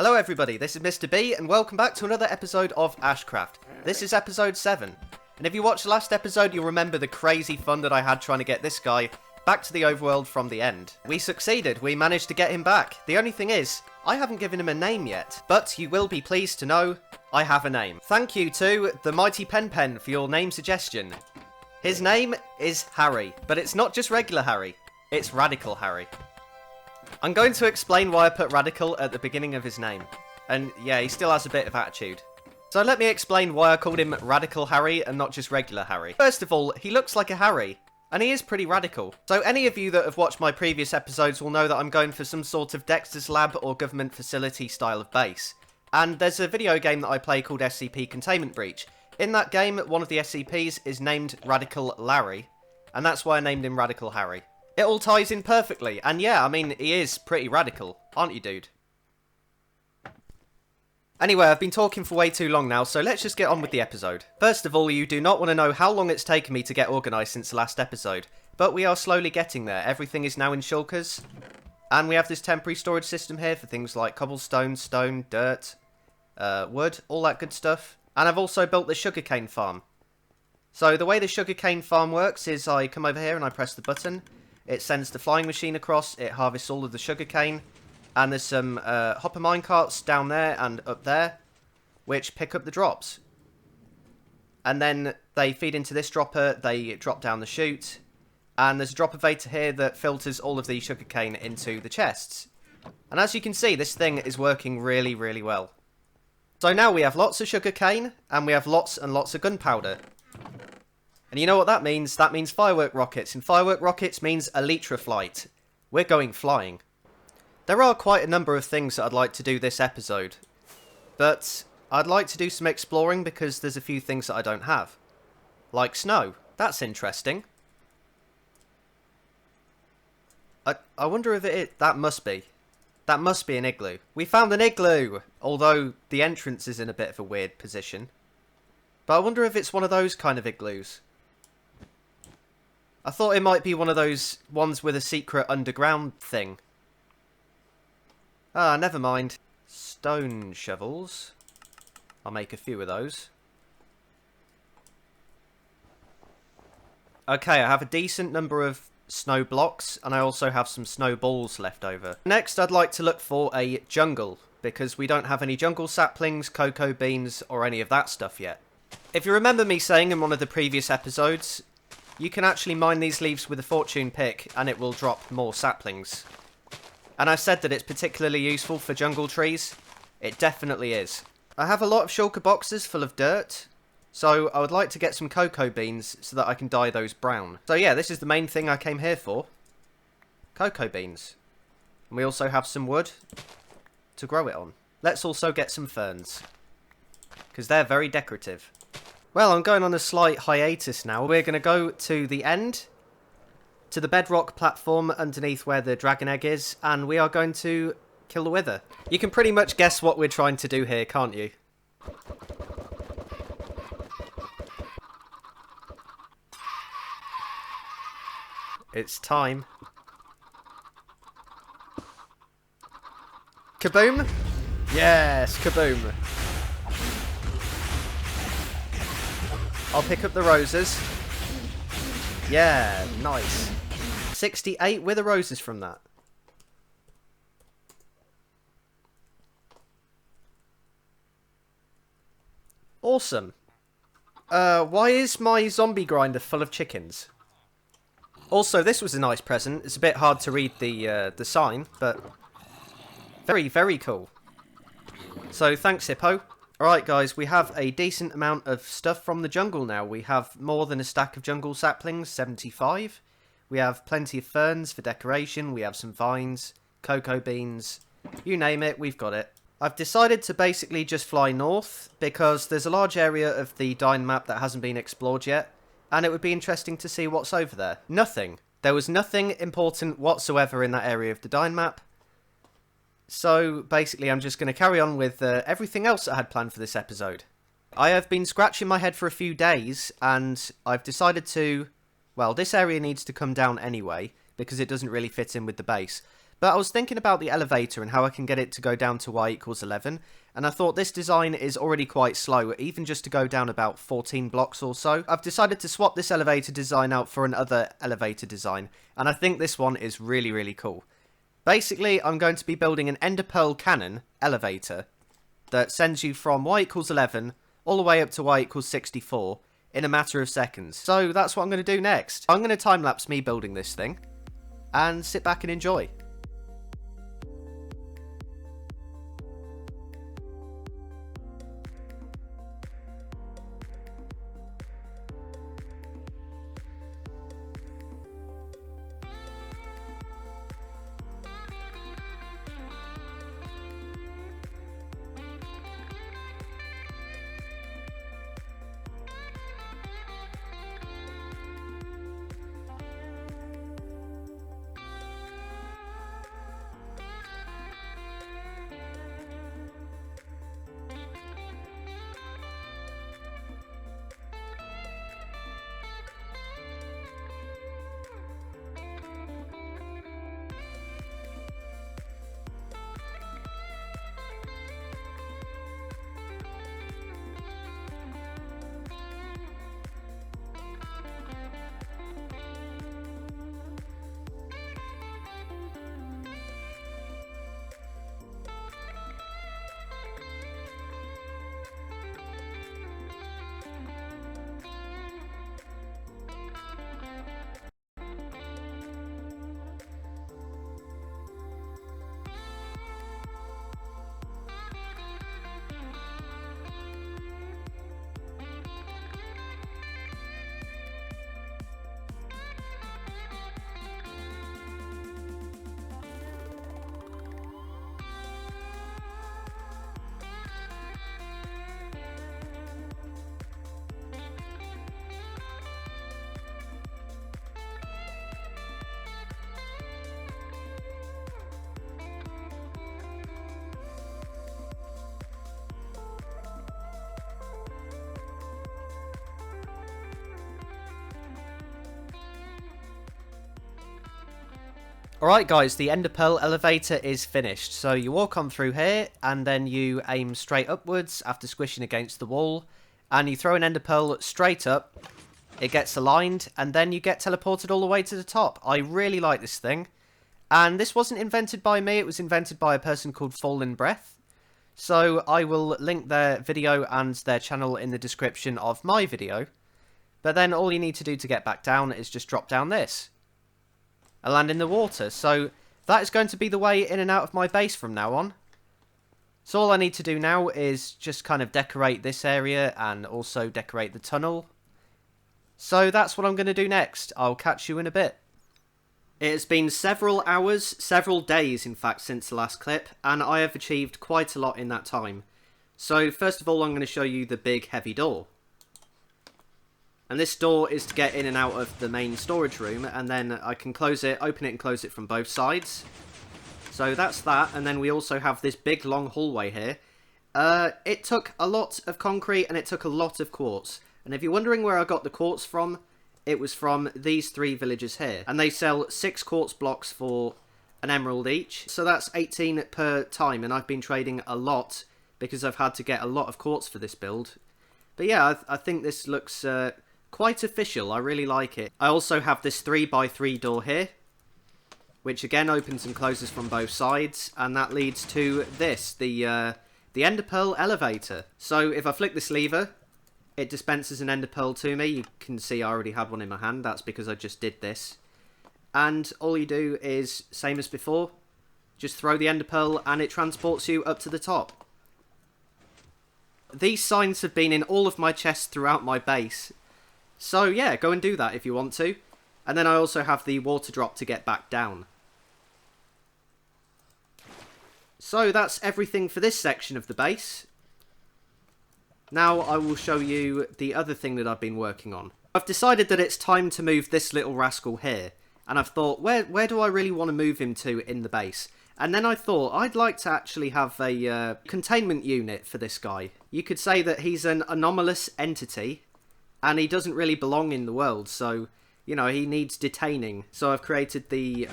Hello everybody, this is Mr. B, and welcome back to another episode of Ashecraft. This is episode 7, and if you watched the last episode, you'll remember the crazy fun that I had trying to get this guy back to the overworld from the end. We succeeded, we managed to get him back. The only thing is, I haven't given him a name yet, but you will be pleased to know I have a name. Thank you to the Mighty Pen for your name suggestion. His name is Harry, but it's not just regular Harry, it's Radical Harry. I'm going to explain why I put Radical at the beginning of his name. And yeah, he still has a bit of attitude. So let me explain why I called him Radical Harry and not just regular Harry. First of all, he looks like a Harry, and he is pretty radical. So any of you that have watched my previous episodes will know that I'm going for some sort of Dexter's Lab or government facility style of base. And there's a video game that I play called SCP Containment Breach. In that game, one of the SCPs is named Radical Larry, and that's why I named him Radical Harry. It all ties in perfectly, and yeah, I mean, he is pretty radical, aren't you, dude? Anyway, I've been talking for way too long now, so let's just get on with the episode. First of all, you do not want to know how long it's taken me to get organised since the last episode, but we are slowly getting there. Everything is now in shulkers, and we have this temporary storage system here for things like cobblestone, stone, dirt, wood, all that good stuff. And I've also built the sugarcane farm. So the way the sugarcane farm works is I come over here and I press the button. It sends the flying machine across, it harvests all of the sugarcane, and there's some hopper minecarts down there and up there, which pick up the drops. And then they feed into this dropper, they drop down the chute, and there's a dropper vator here that filters all of the sugarcane into the chests. And as you can see, this thing is working really, really well. So now we have lots of sugarcane, and we have lots and lots of gunpowder. And you know what that means? That means firework rockets, and firework rockets means elytra flight. We're going flying. There are quite a number of things that I'd like to do this episode, but I'd like to do some exploring because there's a few things that I don't have. Like snow. That's interesting. I wonder if that must be. That must be an igloo. We found an igloo! Although the entrance is in a bit of a weird position. But I wonder if it's one of those kind of igloos. I thought it might be one of those ones with a secret underground thing. Ah, never mind. Stone shovels. I'll make a few of those. Okay, I have a decent number of snow blocks, and I also have some snowballs left over. Next, I'd like to look for a jungle, because we don't have any jungle saplings, cocoa beans, or any of that stuff yet. If you remember me saying in one of the previous episodes, you can actually mine these leaves with a fortune pick, and it will drop more saplings. And I said that it's particularly useful for jungle trees. It definitely is. I have a lot of shulker boxes full of dirt, so I would like to get some cocoa beans so that I can dye those brown. So yeah, this is the main thing I came here for. Cocoa beans. And we also have some wood to grow it on. Let's also get some ferns, because they're very decorative. Well, I'm going on a slight hiatus now. We're going to go to the end, to the bedrock platform underneath where the dragon egg is, and we are going to kill the wither. You can pretty much guess what we're trying to do here, can't you? It's time. Kaboom! Yes, kaboom. I'll pick up the roses. Yeah, nice. 68 wither roses from that. Awesome. Why is my zombie grinder full of chickens? Also, this was a nice present. It's a bit hard to read the sign, but very, very cool. So, thanks, Hippo. Alright, guys, we have a decent amount of stuff from the jungle now. We have more than a stack of jungle saplings, 75. We have plenty of ferns for decoration. We have some vines, cocoa beans. You name it, we've got it. I've decided to basically just fly north, because there's a large area of the Dine map that hasn't been explored yet. And it would be interesting to see what's over there. Nothing. There was nothing important whatsoever in that area of the Dine map. So, basically, I'm just going to carry on with everything else I had planned for this episode. I have been scratching my head for a few days, and I've decided to... Well, this area needs to come down anyway, because it doesn't really fit in with the base. But I was thinking about the elevator and how I can get it to go down to y equals 11, and I thought this design is already quite slow, even just to go down about 14 blocks or so. I've decided to swap this elevator design out for another elevator design, and I think this one is really, really cool. Basically, I'm going to be building an ender pearl cannon elevator that sends you from y equals 11 all the way up to y equals 64 in a matter of seconds. So that's what I'm going to do next. I'm going to time-lapse me building this thing and sit back and enjoy. Alright guys, the ender pearl elevator is finished. So you walk on through here, and then you aim straight upwards after squishing against the wall, and you throw an ender pearl straight up, it gets aligned, and then you get teleported all the way to the top. I really like this thing, and this wasn't invented by me, it was invented by a person called Fallen Breath. So I will link their video and their channel in the description of my video, but then all you need to do to get back down is just drop down this. I land in the water, so that is going to be the way in and out of my base from now on. So all I need to do now is just kind of decorate this area and also decorate the tunnel. So that's what I'm going to do next. I'll catch you in a bit. It has been several hours, several days in fact, since the last clip, and I have achieved quite a lot in that time. So first of all, I'm going to show you the big heavy door. And this door is to get in and out of the main storage room, and then I can close it, open it and close it from both sides. So that's that, and then we also have this big long hallway here. It took a lot of concrete and it took a lot of quartz. And if you're wondering where I got the quartz from, it was from these 3 villagers here. And they sell 6 quartz blocks for an emerald each. So that's 18 per time, and I've been trading a lot because I've had to get a lot of quartz for this build. But yeah, I think this looks quite official. I really like it. I also have this 3x3 door here, which again opens and closes from both sides, and that leads to this, the ender pearl elevator. So if I flick this lever, it dispenses an ender pearl to me. You can see I already had one in my hand. That's because I just did this. And all you do is, same as before, just throw the ender pearl and it transports you up to the top. These signs have been in all of my chests throughout my base. So yeah, go and do that if you want to. And then I also have the water drop to get back down. So that's everything for this section of the base. Now I will show you the other thing that I've been working on. I've decided that it's time to move this little rascal here. And I've thought, where do I really want to move him to in the base? And then I thought, I'd like to actually have a containment unit for this guy. You could say that he's an anomalous entity, and he doesn't really belong in the world, so, you know, he needs detaining. So I've created the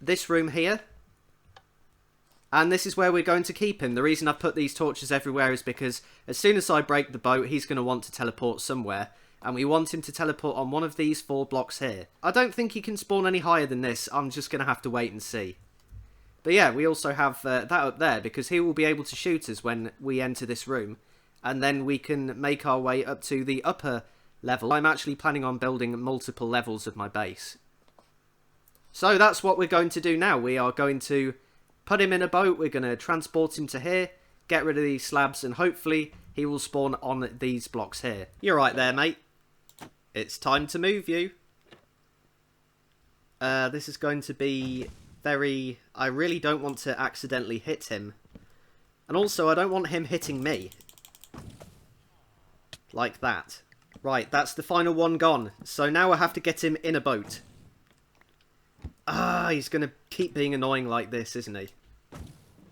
this room here. And this is where we're going to keep him. The reason I've put these torches everywhere is because as soon as I break the boat, he's going to want to teleport somewhere. And we want him to teleport on one of these 4 blocks here. I don't think he can spawn any higher than this. I'm just going to have to wait and see. But yeah, we also have that up there because he will be able to shoot us when we enter this room. And then we can make our way up to the upper level. I'm actually planning on building multiple levels of my base. So that's what we're going to do now. We are going to put him in a boat, we're going to transport him to here, get rid of these slabs, and hopefully he will spawn on these blocks here. You're right there, mate. It's time to move you. This is going to be very... I really don't want to accidentally hit him. And also, I don't want him hitting me. Like that. Right, that's the final one gone. So now I have to get him in a boat. Ah, he's going to keep being annoying like this, isn't he?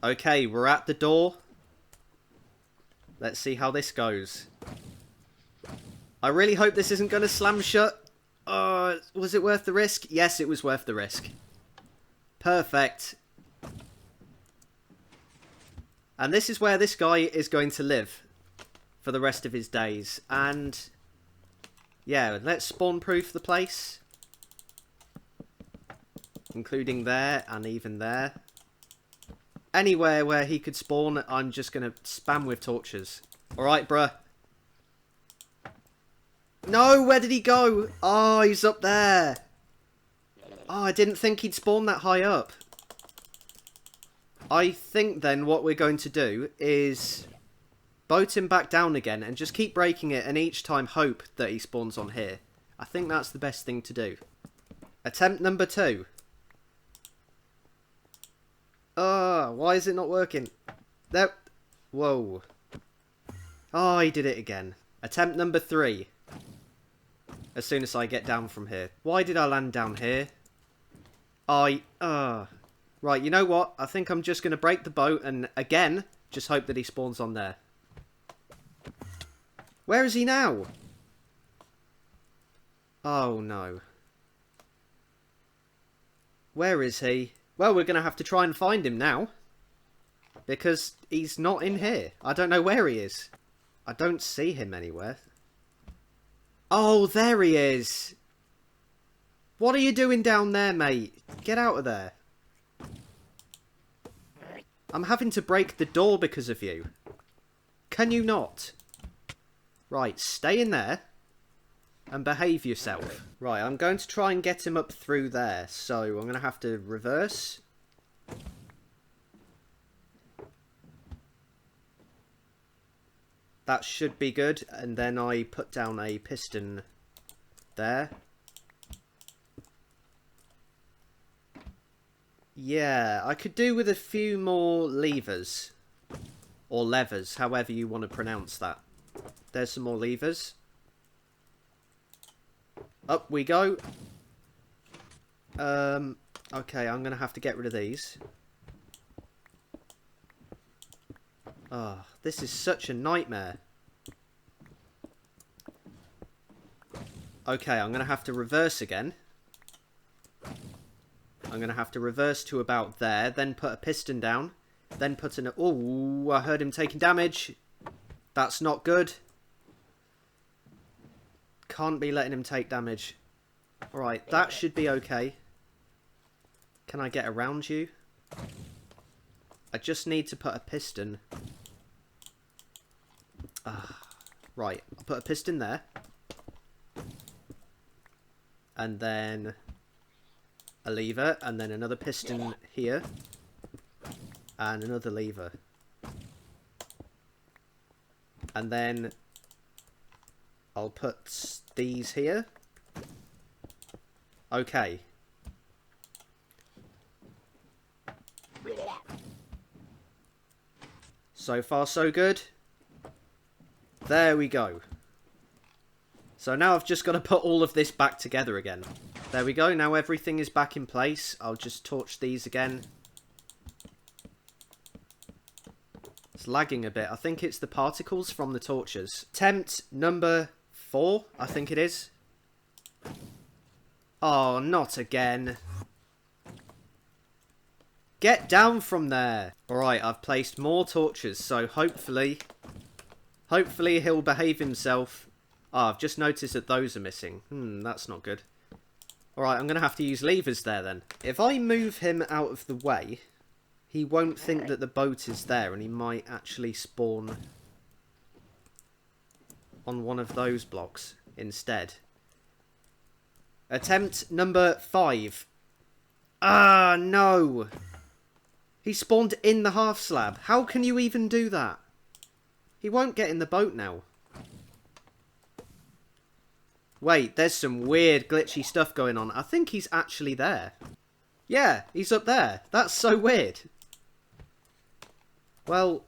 Okay, we're at the door. Let's see how this goes. I really hope this isn't going to slam shut. Was it worth the risk? Yes, it was worth the risk. Perfect. And this is where this guy is going to live for the rest of his days. And yeah, let's spawn-proof the place. Including there and even there. Anywhere where he could spawn, I'm just going to spam with torches. Alright, bruh. No, where did he go? Oh, he's up there. Oh, I didn't think he'd spawn that high up. I think then what we're going to do is boat him back down again and just keep breaking it and each time hope that he spawns on here. I think that's the best thing to do. Attempt number 2. Why is it not working? There. Whoa. Oh, he did it again. Attempt number 3. As soon as I get down from here. Why did I land down here? Right, you know what? I think I'm just going to break the boat and, again, just hope that he spawns on there. Where is he now? Oh, no. Where is he? Well, we're going to have to try and find him now. Because he's not in here. I don't know where he is. I don't see him anywhere. Oh, there he is. What are you doing down there, mate? Get out of there. I'm having to break the door because of you. Can you not? Right, stay in there. And behave yourself. Right, I'm going to try and get him up through there. So, I'm going to have to reverse. That should be good. And then I put down a piston there. Yeah, I could do with a few more levers. Or levers, however you want to pronounce that. There's some more levers. Up we go. Okay, I'm going to have to get rid of these. Oh, this is such a nightmare. Okay, I'm going to have to reverse again. I'm going to have to reverse to about there, then put a piston down, then put an... Oh, I heard him taking damage. That's not good. Can't be letting him take damage. Alright, that should be okay. Can I get around you? I just need to put a piston. Right, I'll put a piston there. And then a lever, and then another piston here. And another lever. And then I'll put these here. Okay. So far, so good. There we go. So now I've just got to put all of this back together again. There we go. Now everything is back in place. I'll just torch these again. It's lagging a bit. I think it's the particles from the torches. Attempt number 4, I think it is. Oh, not again. Get down from there. Alright, I've placed more torches, so hopefully he'll behave himself. Ah, I've just noticed that those are missing. That's not good. Alright, I'm going to have to use levers there then. If I move him out of the way, he won't think that the boat is there, and he might actually spawn on one of those blocks instead. Attempt number 5. Ah, no! He spawned in the half slab. How can you even do that? He won't get in the boat now. Wait, there's some weird glitchy stuff going on. I think he's actually there. Yeah, he's up there. That's so weird. Well,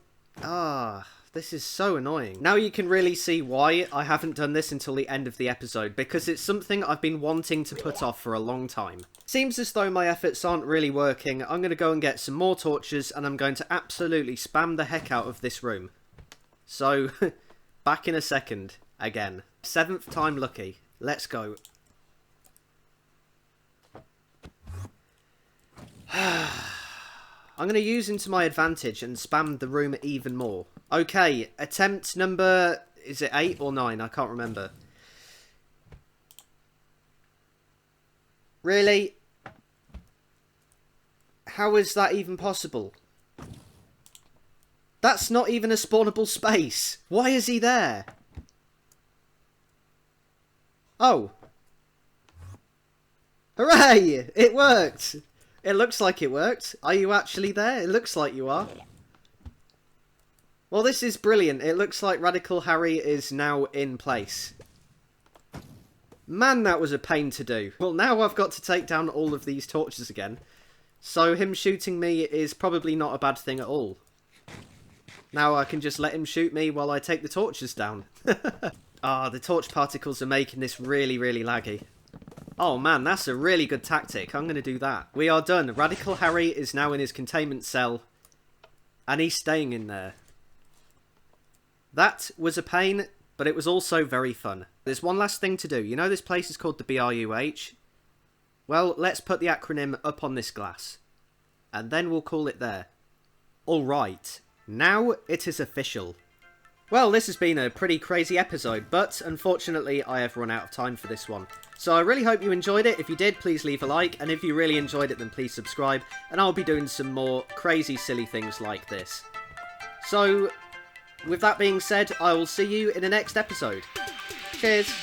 this is so annoying. Now you can really see why I haven't done this until the end of the episode, because it's something I've been wanting to put off for a long time. Seems as though my efforts aren't really working. I'm going to go and get some more torches, and I'm going to absolutely spam the heck out of this room. So, back in a second, again. 7th time lucky. Let's go. I'm going to use him to my advantage and spam the room even more. Okay, attempt number... is it 8 or 9? I can't remember. Really? How is that even possible? That's not even a spawnable space. Why is he there? Oh. Hooray! It worked! It looks like it worked. Are you actually there? It looks like you are. Well, this is brilliant. It looks like Radical Harry is now in place. Man, that was a pain to do. Well, now I've got to take down all of these torches again. So him shooting me is probably not a bad thing at all. Now I can just let him shoot me while I take the torches down. The torch particles are making this really, really laggy. Oh man, that's a really good tactic. I'm going to do that. We are done. Radical Harry is now in his containment cell. And he's staying in there. That was a pain, but it was also very fun. There's one last thing to do. You know this place is called the B.R.U.H? Well, let's put the acronym up on this glass. And then we'll call it there. Alright, now it is official. Well, this has been a pretty crazy episode, but unfortunately I have run out of time for this one. So I really hope you enjoyed it. If you did, please leave a like, and if you really enjoyed it, then please subscribe, and I'll be doing some more crazy, silly things like this. So, with that being said, I will see you in the next episode. Cheers!